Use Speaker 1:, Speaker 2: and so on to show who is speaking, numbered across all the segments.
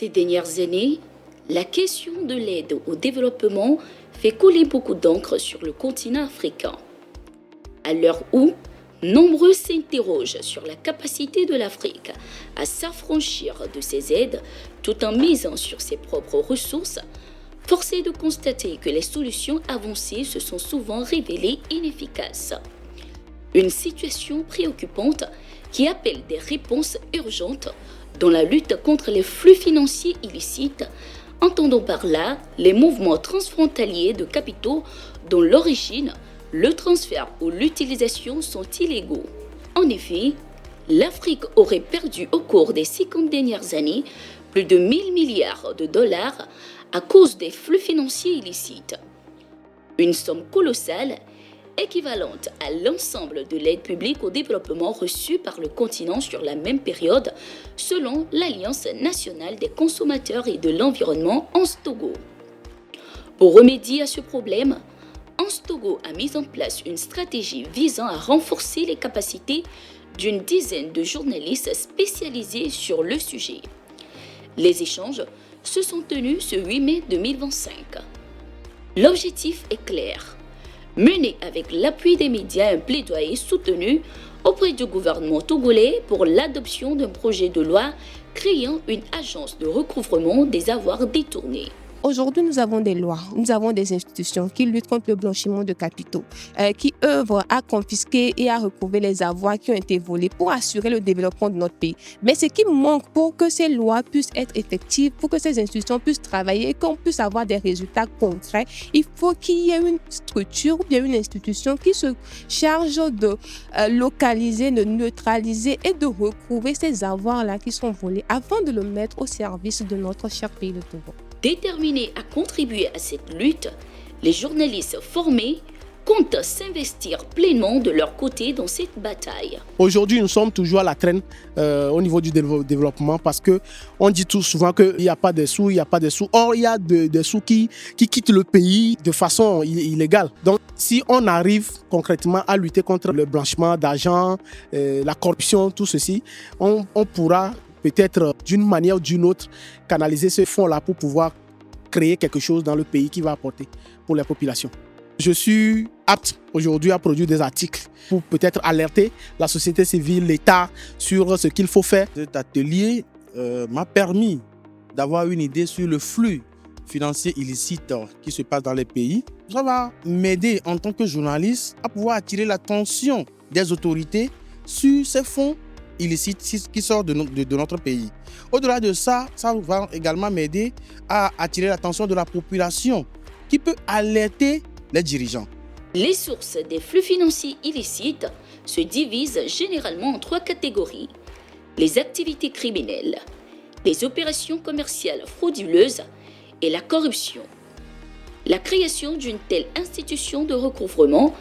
Speaker 1: Ces dernières années, la question de l'aide au développement fait couler beaucoup d'encre sur le continent africain. À l'heure où nombreux s'interrogent sur la capacité de l'Afrique à s'affranchir de ces aides tout en misant sur ses propres ressources, force est de constater que les solutions avancées se sont souvent révélées inefficaces. Une situation préoccupante qui appelle des réponses urgentes dans la lutte contre les flux financiers illicites, entendons par là les mouvements transfrontaliers de capitaux dont l'origine, le transfert ou l'utilisation sont illégaux. En effet, l'Afrique aurait perdu au cours des 50 dernières années plus de 1000 milliards de dollars à cause des flux financiers illicites. Une somme colossale équivalente à l'ensemble de l'aide publique au développement reçue par le continent sur la même période, selon l'Alliance nationale des consommateurs et de l'environnement ANSTOGO. Pour remédier à ce problème, ANSTOGO a mis en place une stratégie visant à renforcer les capacités d'une dizaine de journalistes spécialisés sur le sujet. Les échanges se sont tenus ce 8 mai 2025. L'objectif est clair: mener avec l'appui des médias un plaidoyer soutenu auprès du gouvernement togolais pour l'adoption d'un projet de loi créant une agence de recouvrement des avoirs détournés.
Speaker 2: Aujourd'hui, nous avons des lois, nous avons des institutions qui luttent contre le blanchiment de capitaux, qui œuvrent à confisquer et à recouvrer les avoirs qui ont été volés pour assurer le développement de notre pays. Mais ce qui manque pour que ces lois puissent être effectives, pour que ces institutions puissent travailler et qu'on puisse avoir des résultats concrets, il faut qu'il y ait une structure ou bien une institution qui se charge de localiser, de neutraliser et de recouvrer ces avoirs-là qui sont volés avant de le mettre au service de notre cher pays, le Togo.
Speaker 1: Déterminés à contribuer à cette lutte, les journalistes formés comptent s'investir pleinement de leur côté dans cette bataille.
Speaker 3: Aujourd'hui, nous sommes toujours à la traîne au niveau du développement parce qu'on dit tout souvent qu'il n'y a pas de sous, il n'y a pas de sous. Or, il y a des sous qui quittent le pays de façon illégale. Donc, si on arrive concrètement à lutter contre le blanchiment d'argent, la corruption, tout ceci, on pourra peut-être d'une manière ou d'une autre canaliser ce fonds-là pour pouvoir créer quelque chose dans le pays qui va apporter pour la population. Je suis apte aujourd'hui à produire des articles pour peut-être alerter la société civile, l'État sur ce qu'il faut faire.
Speaker 4: Cet atelier m'a permis d'avoir une idée sur le flux financier illicite qui se passe dans les pays. Ça va m'aider en tant que journaliste à pouvoir attirer l'attention des autorités sur ces fonds illicites qui sortent de notre pays. Au-delà de ça, ça va également m'aider à attirer l'attention de la population qui peut alerter les dirigeants.
Speaker 1: Les sources des flux financiers illicites se divisent généralement en 3 catégories: les activités criminelles, les opérations commerciales frauduleuses et la corruption. La création d'une telle institution de recouvrement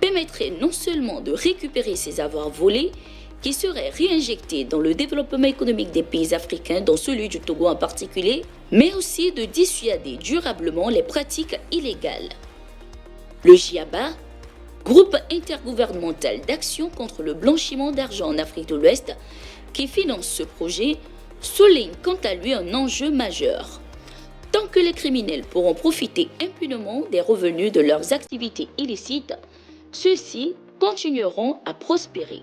Speaker 1: permettrait non seulement de récupérer ces avoirs volés, qui seraient réinjectés dans le développement économique des pays africains, dont celui du Togo en particulier, mais aussi de dissuader durablement les pratiques illégales. Le GIABA, groupe intergouvernemental d'action contre le blanchiment d'argent en Afrique de l'Ouest, qui finance ce projet, souligne quant à lui un enjeu majeur. Tant que les criminels pourront profiter impunément des revenus de leurs activités illicites, ceux-ci continueront à prospérer.